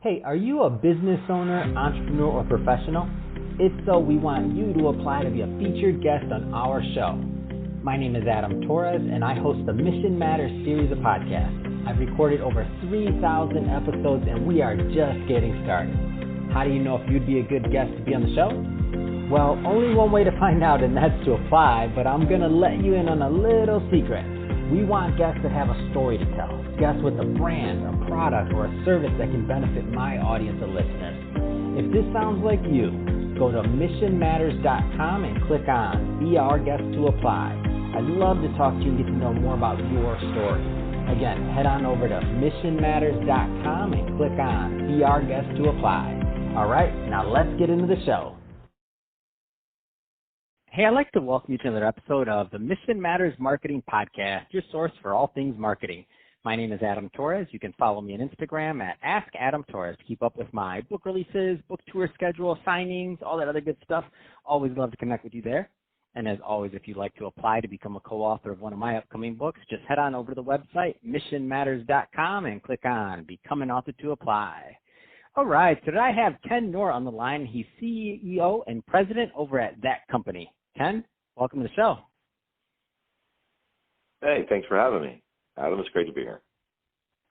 Hey, are you a business owner, entrepreneur, or professional? If so, we want you to apply to be a featured guest on our show. My name is Adam Torres, and I host the Mission Matters series of podcasts. I've recorded over 3,000 episodes, and we are just getting started. How do you know if you'd be a good guest to be on the show? Well, only one way to find out, and that's to apply, but I'm going to let you in on a little secret. We want guests that have a story to tell, guests with a brand, a product, or a service that can benefit my audience of listeners. If this sounds like you, go to missionmatters.com and click on Be Our Guest to apply. I'd love to talk to you and get to know more about your story. Again, head on over to missionmatters.com and click on Be Our Guest to apply. All right, now let's get into the show. Hey, I'd like to welcome you to another episode of the Mission Matters Marketing Podcast, your source for all things marketing. My name is Adam Torres. You can follow me on Instagram at AskAdamTorres to keep up with my book releases, book tour schedule, signings, all that other good stuff. Always love to connect with you there. And as always, if you'd like to apply to become a co-author of one of my upcoming books, just head on over to the website, missionmatters.com, and click on Become an Author to apply. All right, so today I have Ken Knorr on the line. He's CEO and president over at That Company. Ken, welcome to the show. Hey, thanks for having me. Adam, it's great to be here.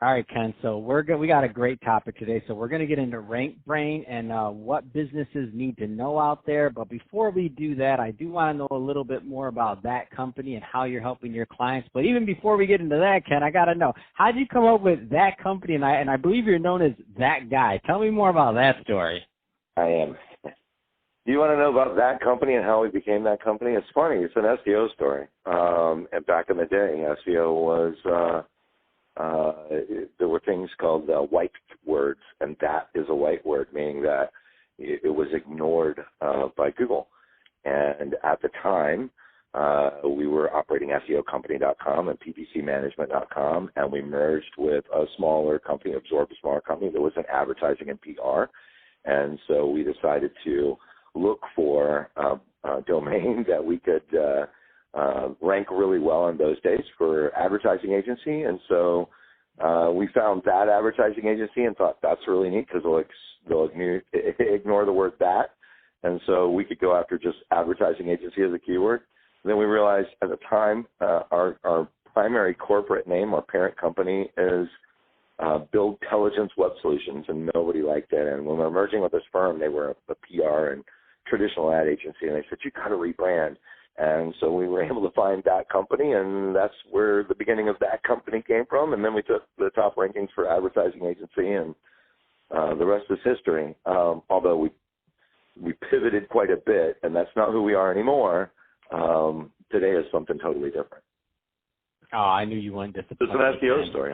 All right, Ken, so we got a great topic today. So we're going to get into RankBrain and what businesses need to know out there. But before we do that, I do want to know a little bit more about That Company and how you're helping your clients. But even before we get into that, Ken, I got to know, how did you come up with That Company? And I believe you're known as That Guy. Tell me more about that story. I am. Do you want to know about That Company and how we became That Company? It's funny. It's an SEO story. And back in the day, SEO was, there were things called white words, and that is a white word, meaning that it was ignored by Google. And at the time, we were operating SEOcompany.com and PPCmanagement.com, and we merged with a smaller company, absorbed a smaller company that was in advertising and PR. And so we decided to look for a domain that we could rank really well in those days for advertising agency. And so we found that advertising agency and thought that's really neat because they'll ignore the word that. And so we could go after just advertising agency as a keyword. And then we realized at the time our primary corporate name, our parent company, is Build Intelligence Web Solutions, and nobody liked it. And when we were merging with this firm, they were a PR and traditional ad agency, and they said, you got to rebrand. And so we were able to find That Company, and that's where the beginning of That Company came from. And then we took the top rankings for advertising agency, and the rest is history. Although we pivoted quite a bit, and that's not who we are anymore. Today is something totally different. Oh, I knew you wouldn't disappoint me. It's an SEO story.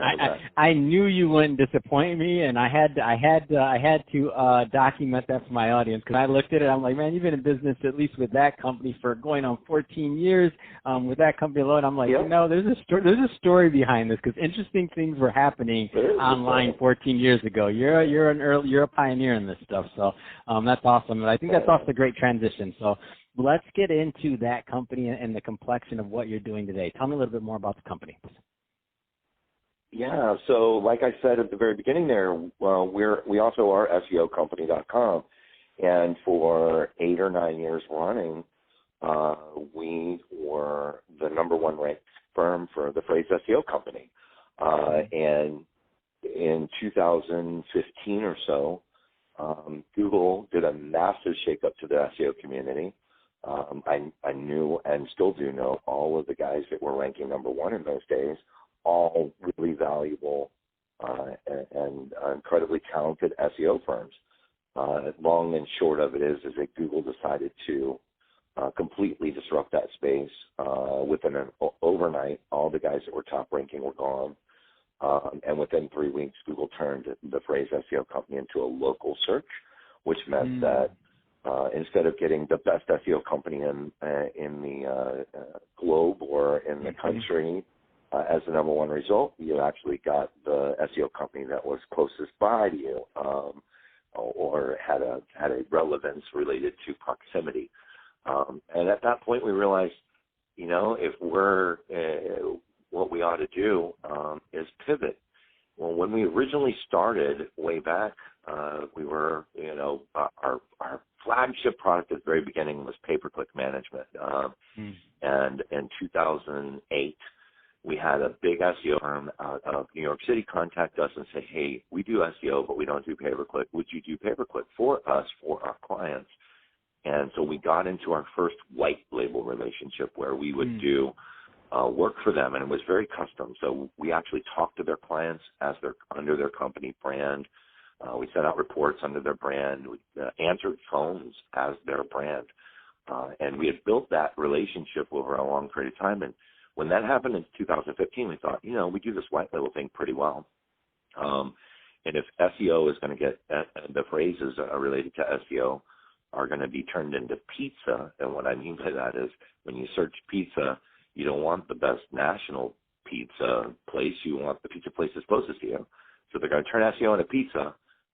I knew you wouldn't disappoint me, and I had to document that for my audience because I looked at it. I'm like, man, you've been in business at least with That Company for going on 14 years. With That Company alone, I'm like, yep. There's a story behind this because interesting things were happening online 14 years ago. You're a pioneer in this stuff, so that's awesome. And I think that's also a great transition. So let's get into That Company and the complexion of what you're doing today. Tell me a little bit more about the company. Yeah, so like I said at the very beginning there, we also are SEOcompany.com, and for 8 or 9 years running, we were the number one ranked firm for the phrase SEO company. And in 2015 or so, Google did a massive shakeup to the SEO community. I knew and still do know all of the guys that were ranking number one in those days, all really valuable and incredibly talented SEO firms. Long and short of it is that Google decided to completely disrupt that space. Within an overnight, all the guys that were top ranking were gone. And within 3 weeks, Google turned the phrase SEO company into a local search, which meant that instead of getting the best SEO company in the globe or in the country as the number one result, you actually got the SEO company that was closest by to you or had a relevance related to proximity. And at that point, we realized, if we're what we ought to do is pivot Well, when we originally started way back, we were, our flagship product at the very beginning was pay-per-click management. And in 2008, we had a big SEO firm out of New York City contact us and say, hey, we do SEO, but we don't do pay-per-click. Would you do pay-per-click for us, for our clients? And so we got into our first white label relationship where we would do work for them, and it was very custom. So we actually talked to their clients as under their company brand. We sent out reports under their brand. We answered phones as their brand. And we had built that relationship over a long period of time. And when that happened in 2015, we thought, we do this white label thing pretty well. And if SEO is going to get, the phrases related to SEO are going to be turned into pizza. And what I mean by that is when you search pizza, you don't want the best national pizza place. You want the pizza place that's closest to you. So they're going to turn SEO into pizza.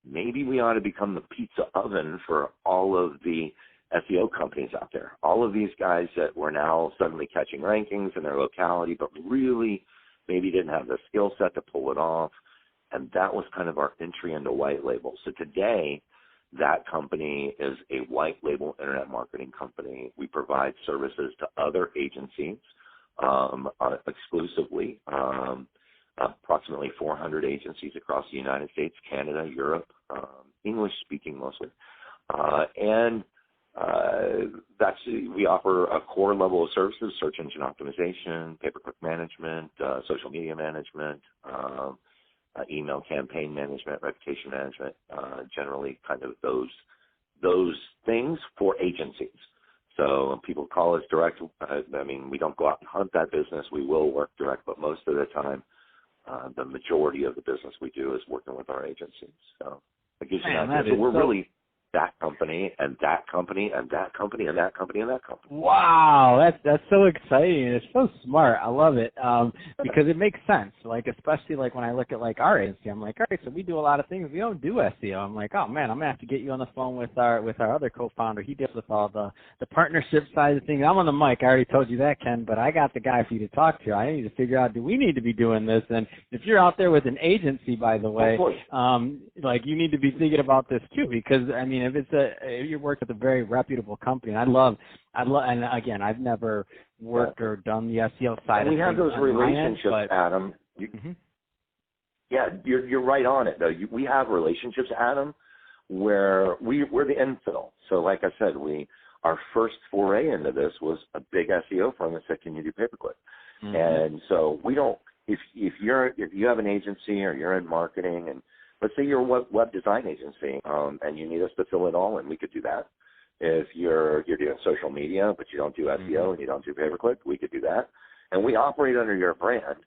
Maybe we ought to become the pizza oven for all of the SEO companies out there. All of these guys that were now suddenly catching rankings in their locality, but really maybe didn't have the skill set to pull it off. And that was kind of our entry into white label. So today, that company is a white label internet marketing company. We provide services to other agencies exclusively, approximately 400 agencies across the United States, Canada, Europe, English-speaking mostly. We offer a core level of services: search engine optimization, pay-per-click management, social media management, email campaign management, reputation management, generally kind of those things for agencies. So people call us direct. We don't go out and hunt that business. We will work direct, but most of the time, the majority of the business we do is working with our agencies. So it gives you an idea. So we're really that company and that company and that company and that company and that company. Wow, that's so exciting. It's so smart. I love it because it makes sense. Like especially like when I look at like our agency, I'm like, all right, so we do a lot of things. We don't do SEO. I'm like, oh man, I'm gonna have to get you on the phone with our other co-founder. He deals with all the partnership side of things. I'm on the mic. I already told you that, Ken. But I got the guy for you to talk to. I need to figure out, do we need to be doing this? And if you're out there with an agency, by the way, like you need to be thinking about this too, because if it's you work with a very reputable company, and and again, I've never worked or done the SEO side. And we have those relationships, Adam. Yeah, you're right on it though. We have relationships, Adam, where we're the infill. So like I said, our first foray into this was a big SEO firm that said, "Can you do pay-per-click?" And so we don't. If you have an agency or you're in marketing, and let's say you're a web design agency, and you need us to fill it all in, we could do that. If you're doing social media, but you don't do SEO and you don't do pay-per-click, we could do that. And we operate under your brand.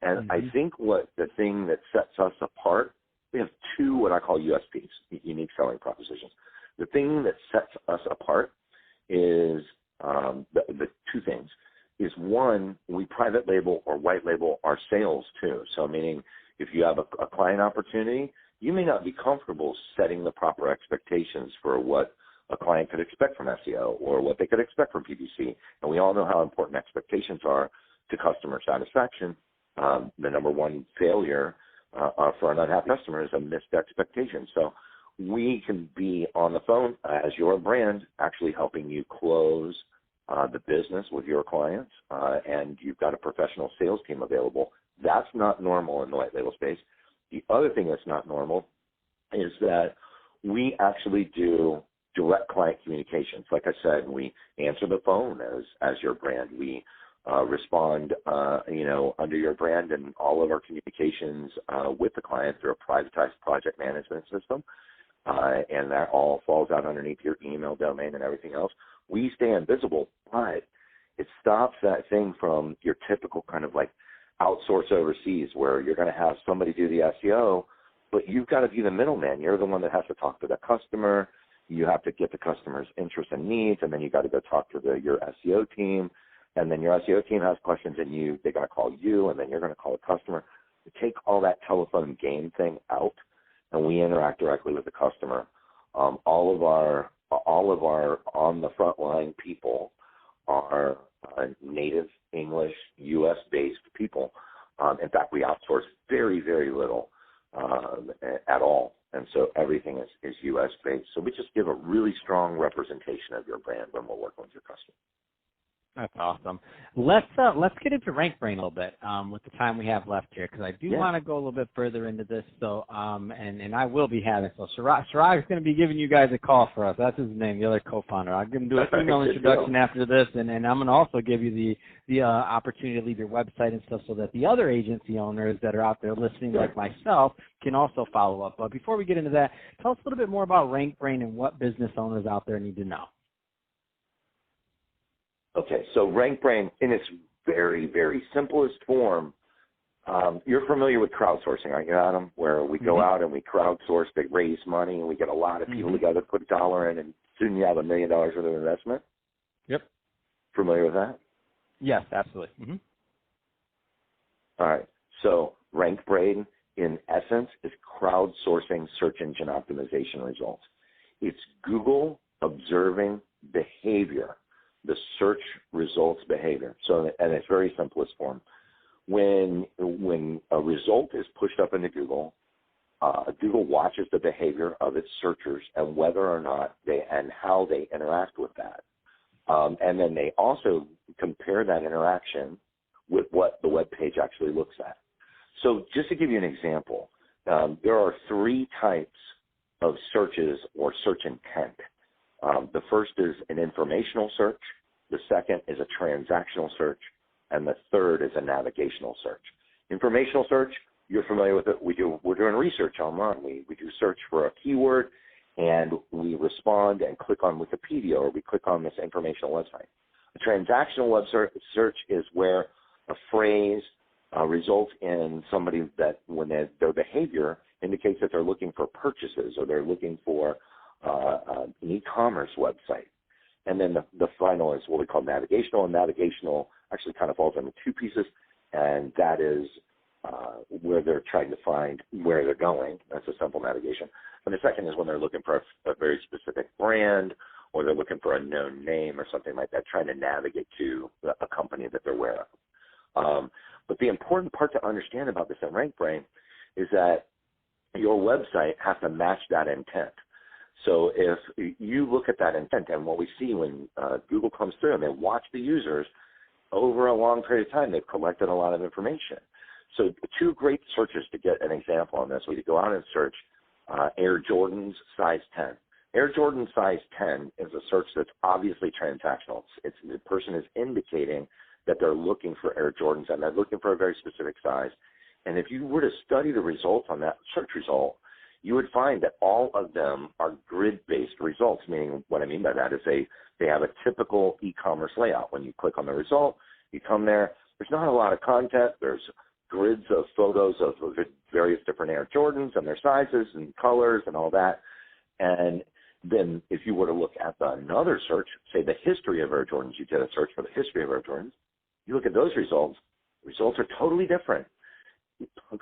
And I think the thing that sets us apart, we have two what I call USPs, unique selling propositions. The thing that sets us apart is the two things. Is one, we private label or white label our sales too. So meaning if you have a client opportunity, you may not be comfortable setting the proper expectations for what a client could expect from SEO or what they could expect from PPC. And we all know how important expectations are to customer satisfaction. The number one failure for an unhappy customer is a missed expectation. So we can be on the phone as your brand, actually helping you close the business with your clients, and you've got a professional sales team available. That's not normal in the white label space. The other thing that's not normal is that we actually do direct client communications. Like I said, we answer the phone as your brand. We respond, under your brand and all of our communications with the client through a privatized project management system, and that all falls out underneath your email domain and everything else. We stay invisible, but it stops that thing from your typical kind of like outsource overseas where you're going to have somebody do the SEO, but you've got to be the middleman. You're the one that has to talk to the customer. You have to get the customer's interests and needs, and then you got to go talk to your SEO team, and then your SEO team has questions, and they got to call you, and then you're going to call the customer. We take all that telephone game thing out, and we interact directly with the customer. All of our on the front line people are native English, U.S.-based people. In fact, we outsource very, very little. at all. And so everything is U.S. based. So we just give a really strong representation of your brand when we're working with your customer. That's awesome. Let's get into RankBrain a little bit with the time we have left here, because I do want to go a little bit further into this. So and I will be having Chirag is going to be giving you guys a call for us. That's his name, the other co-founder. I'm going to do an email introduction after this, and I'm going to also give you the opportunity to leave your website and stuff so that the other agency owners that are out there listening, like myself, can also follow up. But before we get into that, tell us a little bit more about RankBrain and what business owners out there need to know. Okay, so RankBrain, in its very, very simplest form, you're familiar with crowdsourcing, aren't you, Adam? Where we go out and we crowdsource, they raise money, and we get a lot of people together, put $1 in, and soon you have $1 million worth of investment? Yep. Familiar with that? Yes, absolutely. All right, so RankBrain, in essence, is crowdsourcing search engine optimization results. It's Google observing behavior, the search results behavior. So, and it's very simplest form. When a result is pushed up into Google, Google watches the behavior of its searchers and whether or not and how they interact with that. And then they also compare that interaction with what the web page actually looks at. So just to give you an example, there are 3 types of searches or search intent. The first is an informational search, the second is a transactional search, and the third is a navigational search. Informational search, you're familiar with it. We're doing research online. We do search for a keyword, and we respond and click on Wikipedia, or we click on this informational website. A transactional web search is where a phrase results in somebody that when their behavior indicates that they're looking for purchases or they're looking for an e-commerce website. And then the final is what we call navigational, and navigational actually kind of falls into 2 pieces, and that is where they're trying to find where they're going. That's a simple navigation. And the second is when they're looking for a very specific brand, or they're looking for a known name or something like that, trying to navigate to a company that they're aware of. But the important part to understand about this in RankBrain is that your website has to match that intent. So if you look at that intent, and what we see when Google comes through and they watch the users over a long period of time, they've collected a lot of information. So 2 great searches to get an example on this. We could go out and search Air Jordans size 10. Air Jordan size 10 is a search that's obviously transactional. The person is indicating that they're looking for Air Jordans, and they're looking for a very specific size. And if you were to study the results on that search result, you would find that all of them are grid-based results, meaning what I mean by that is they have a typical e-commerce layout. When you click on the result, you come there. There's not a lot of content. There's grids of photos of various different Air Jordans and their sizes and colors and all that. And then if you were to look at another search, say the history of Air Jordans, you did a search for the history of Air Jordans, you look at those results are totally different.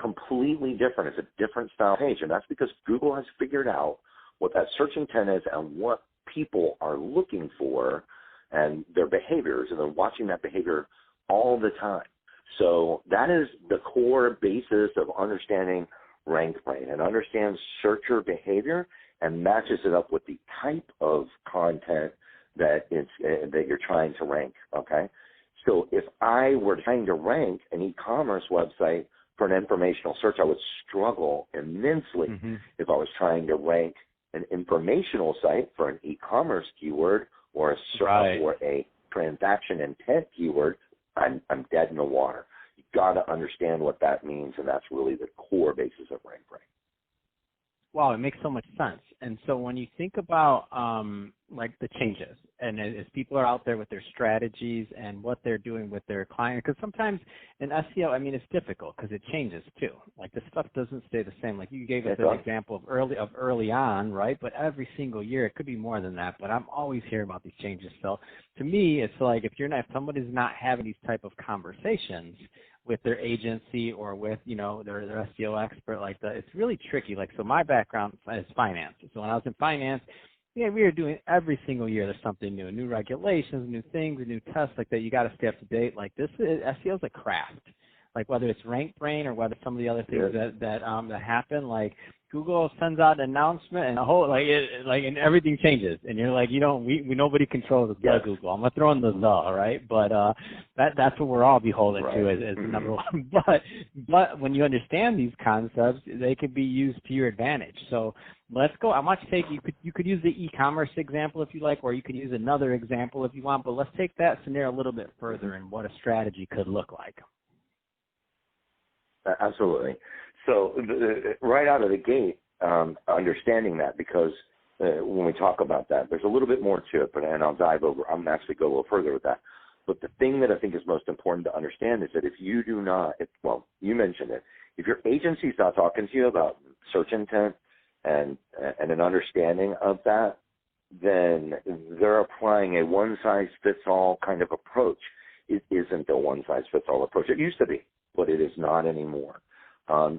Completely different. It's a different style page, and that's because Google has figured out what that search intent is and what people are looking for and their behaviors, and they're watching that behavior all the time. So that is the core basis of understanding RankBrain, and understands searcher behavior and matches it up with the type of content that you're trying to rank, okay? So if I were trying to rank an e-commerce website for an informational search, I would struggle immensely. If I was trying to rank an informational site for an e-commerce keyword or a transaction intent keyword, I'm dead in the water. You've got to understand what that means, and that's really the core basis of RankBrain. Wow, it makes so much sense. And so when you think about like the changes, and as people are out there with their strategies and what they're doing with their client, because sometimes in SEO, I mean, it's difficult because it changes too. Like the stuff doesn't stay the same. Like you gave us an example of early on, right? But every single year, it could be more than that. But I'm always hearing about these changes. So to me, it's like if somebody's not having these type of conversations with their agency or with, their SEO expert like that, it's really tricky. Like, so my background is finance. So when I was in finance, we were doing every single year there's something new regulations, new things, new tests like that. You got to stay up to date. Like SEO is a craft. like whether it's RankBrain or whether some of the other things that happen, like Google sends out an announcement and and everything changes, and you're like, nobody controls Google. I'm gonna throw in the right, but that's what we're all beholden to as number one. But when you understand these concepts, they could be used to your advantage. So let's go. I want you to take you could use the e-commerce example if you like, or you could use another example if you want. But let's take that scenario a little bit further and what a strategy could look like. Absolutely. So right out of the gate, understanding that, because when we talk about that, there's a little bit more to it, and I'm actually go a little further with that. But the thing that I think is most important to understand is that if you do not, you mentioned it, if your agency's not talking to you about search intent and an understanding of that, then they're applying a one-size-fits-all kind of approach. It isn't a one-size-fits-all approach. It used to be, but it is not anymore.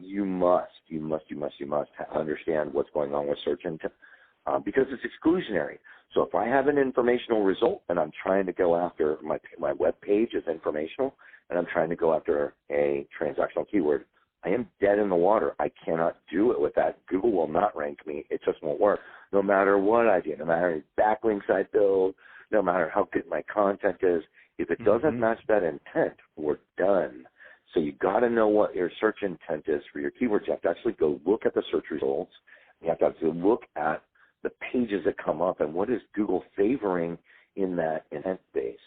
You must understand what's going on with search intent because it's exclusionary. So if I have an informational result and I'm trying to go after my web page is informational and I'm trying to go after a transactional keyword, I am dead in the water. I cannot do it with that. Google will not rank me. It just won't work. No matter what I do, no matter how many backlinks I build, no matter how good my content is, if it doesn't match that intent, we're done. So you got to know what your search intent is for your keywords. You have to actually go look at the search results. You have to actually look at the pages that come up and what is Google favoring in that intent base.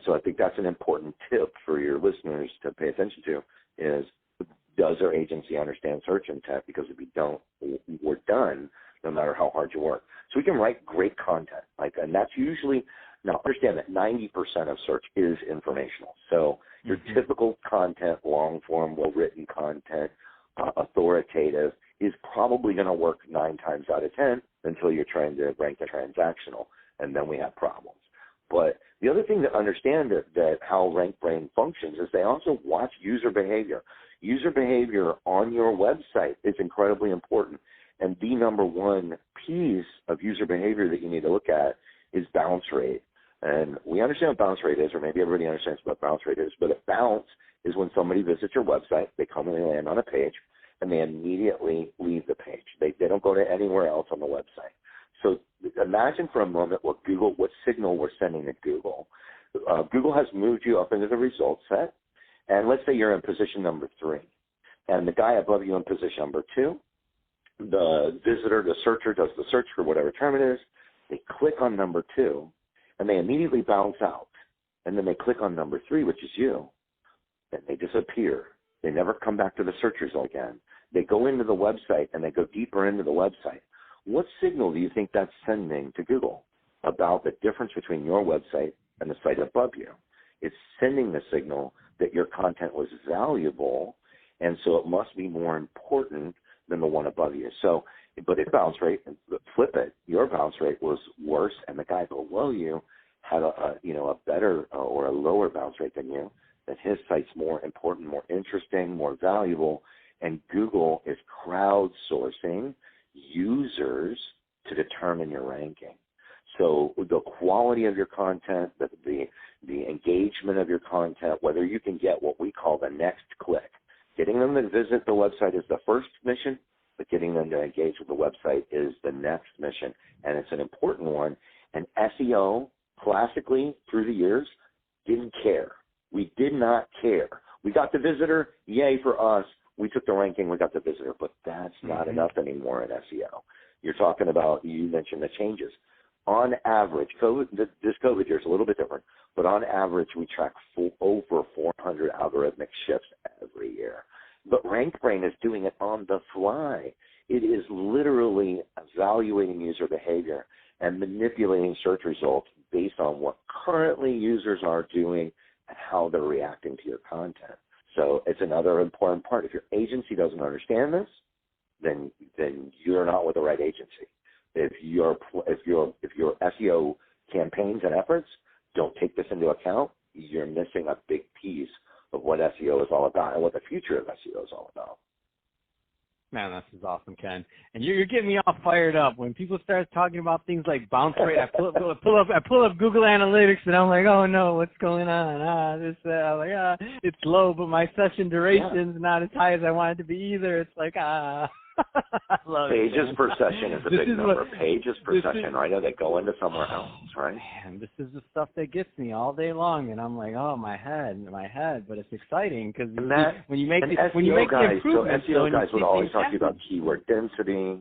So I think that's an important tip for your listeners to pay attention to is, does our agency understand search intent? Because if you don't, we're done no matter how hard you work. So we can write great content, and that's usually, now understand that 90% of search is informational. So your typical content, long form, well-written content, authoritative, is probably going to work 9 times out of 10 until you're trying to rank the transactional, and then we have problems. But the other thing to understand that how RankBrain functions is they also watch user behavior. User behavior on your website is incredibly important, and the number one piece of user behavior that you need to look at is bounce rate. And we understand what bounce rate is, or maybe everybody understands what bounce rate is, but a bounce is when somebody visits your website, they come and they land on a page, and they immediately leave the page. They don't go to anywhere else on the website. So imagine for a moment what signal we're sending to Google. Google has moved you up into the results set, and let's say you're in position number 3, and the guy above you in position number 2, the visitor, the searcher does the search for whatever term it is, they click on number 2, and they immediately bounce out, and then they click on number 3, which is you, and they disappear. They never come back to the search result again. They go into the website, and they go deeper into the website. What signal do you think that's sending to Google about the difference between your website and the site above you? It's sending the signal that your content was valuable, and so it must be more important than the one above you. So, but if bounce rate, flip it, your bounce rate was worse, and the guy below you had a better or a lower bounce rate than you, then his site's more important, more interesting, more valuable, and Google is crowdsourcing users to determine your ranking. So the quality of your content, the engagement of your content, whether you can get what we call the next click. Getting them to visit the website is the first mission, but getting them to engage with the website is the next mission, and it's an important one. And SEO, classically, through the years, didn't care. We did not care. We got the visitor, yay for us. We took the ranking, we got the visitor, but that's not enough anymore in SEO. You're talking about, you mentioned the changes. On average, this COVID year is a little bit different, but on average, we track over 400 algorithmic shifts every year. But RankBrain is doing it on the fly. It is literally evaluating user behavior and manipulating search results based on what currently users are doing and how they're reacting to your content. So it's another important part. If your agency doesn't understand this, then you're not with the right agency. If your SEO campaigns and efforts don't take this into account, you're missing a big piece of what SEO is all about and what the future of SEO is all about. Man, this is awesome, Ken. And you're getting me all fired up. When people start talking about things like bounce rate, I pull up Google Analytics, and I'm like, oh no, what's going on? I'm like, it's low, but my session duration's not as high as I want it to be either. It's like, I love Pages it, per session is a big number. Pages per session, right? They go into somewhere else, right? Man, this is the stuff that gets me all day long, and I'm like, oh, my head. But it's exciting because when you make the improvements, so SEO guys would always talk to you about keyword density.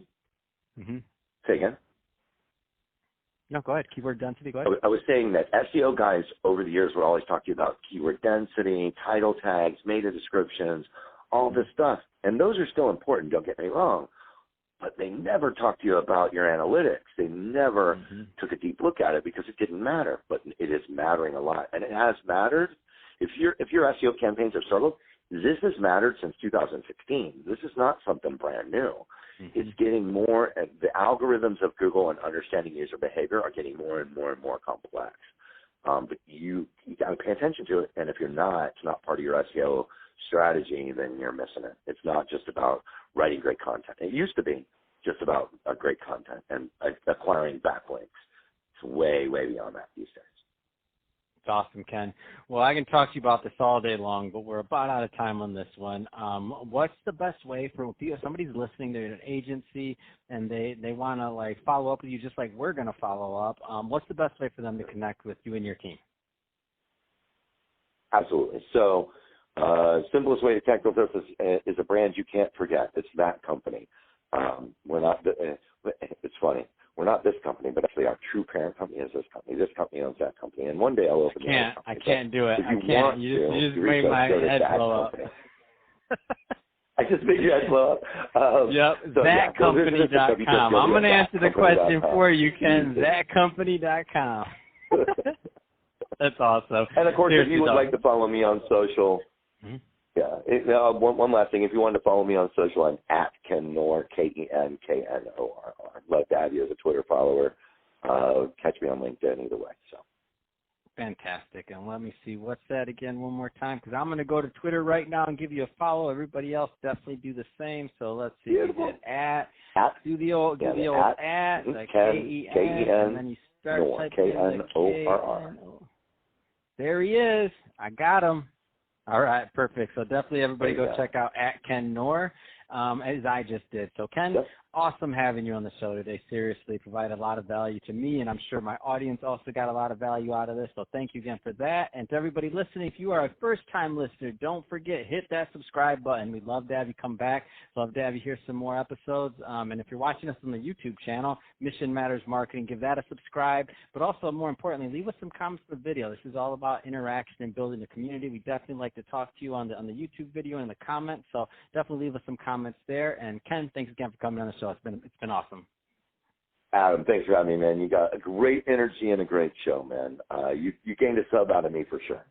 Mm-hmm. Say again. No, go ahead. Keyword density. Go ahead. I was saying that SEO guys over the years would always talk to you about keyword density, title tags, meta descriptions, all this stuff. And those are still important, don't get me wrong. But they never talked to you about your analytics. They never took a deep look at it because it didn't matter. But it is mattering a lot. And it has mattered. If your SEO campaigns have struggled, this has mattered since 2016. This is not something brand new. It's getting more, the algorithms of Google and understanding user behavior are getting more and more and more complex. But you got to pay attention to it. And if you're not, it's not part of your SEO strategy, then you're missing it. It's not just about writing great content. It used to be just about great content and acquiring backlinks. It's way, way beyond that these days. It's awesome, Ken. Well, I can talk to you about this all day long, but we're about out of time on this one. What's the best way for if somebody's listening, they're an agency, and they want to like follow up with you just like we're going to follow up, what's the best way for them to connect with you and your team? Absolutely. So simplest way to connect with us is a brand you can't forget. It's that company. We're not. It's funny. We're not this company, but actually our true parent company is this company. This company owns that company, and one day I'll open the other company. I can't do it. I can't. You just made my head blow up. I just made your head blow up. Yep, thatcompany.com. I'm going to answer the question for you, Ken. Thatcompany.com. That's awesome. And, of course, if you would like to follow me on social, one last thing. If you wanted to follow me on social, I'm at Ken Knorr, KenKnorr. I'd love to have you as a Twitter follower. Catch me on LinkedIn either way. So. Fantastic. And let me see, what's that again one more time? Because I'm going to go to Twitter right now and give you a follow. Everybody else definitely do the same. So let's see. Beautiful. Do the old at, like K-E-N, and then you start typing in the K-N-O-R-R. There he is. I got him. All right, perfect. So definitely everybody go check out at Ken Knorr, as I just did. So Ken, awesome having you on the show today. Seriously, provided a lot of value to me, and I'm sure my audience also got a lot of value out of this. So thank you again for that. And to everybody listening, if you are a first-time listener, don't forget, hit that subscribe button. We'd love to have you come back. Love to have you hear some more episodes. And if you're watching us on the YouTube channel, Mission Matters Marketing, give that a subscribe. But also, more importantly, leave us some comments on the video. This is all about interaction and building a community. We definitely like to talk to you on the YouTube video and in the comments. So definitely leave us some comments there. And Ken, thanks again for coming on the show. It's been awesome. Adam, thanks for having me, man. You got a great energy and a great show, man. You gained a sub out of me for sure.